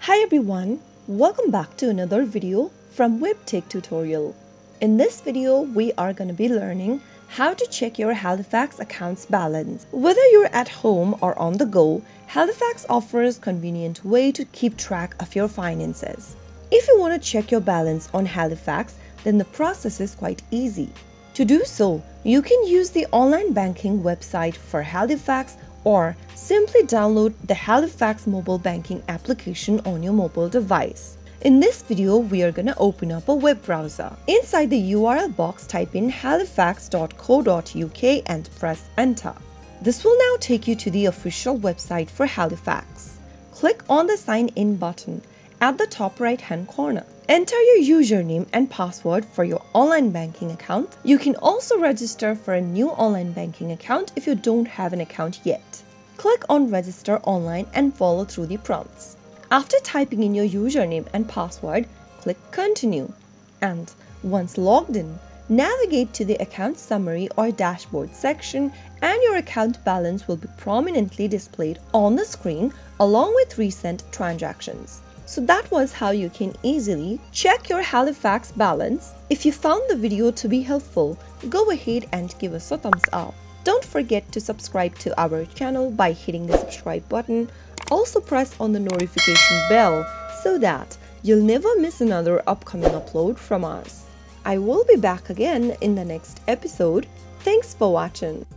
Hi everyone, welcome back to another video from Webtech Tutorial. In this video, we are going to be learning how to check your Halifax account's balance. Whether you're at home or on the go, Halifax offers a convenient way to keep track of your finances. If you want to check your balance on Halifax, then the process is quite easy. To do so, you can use the online banking website for Halifax or simply download the Halifax mobile banking application on your mobile device. In this video, we are going to open up a web browser. Inside the URL box, type in halifax.co.uk and press enter. This will now take you to the official website for Halifax. Click on the sign in button at the top right hand corner. Enter your username and password for your online banking account. You can also register for a new online banking account if you don't have an account yet. Click on register online and follow through the prompts. After typing in your username and password, click continue. And once logged in, navigate to the account summary or dashboard section and your account balance will be prominently displayed on the screen along with recent transactions. So that was how you can easily check your Halifax balance. If you found the video to be helpful, go ahead and give us a thumbs up. Don't forget to subscribe to our channel by hitting the subscribe button. Also press on the notification bell so that you'll never miss another upcoming upload from us. I will be back again in the next episode. Thanks for watching.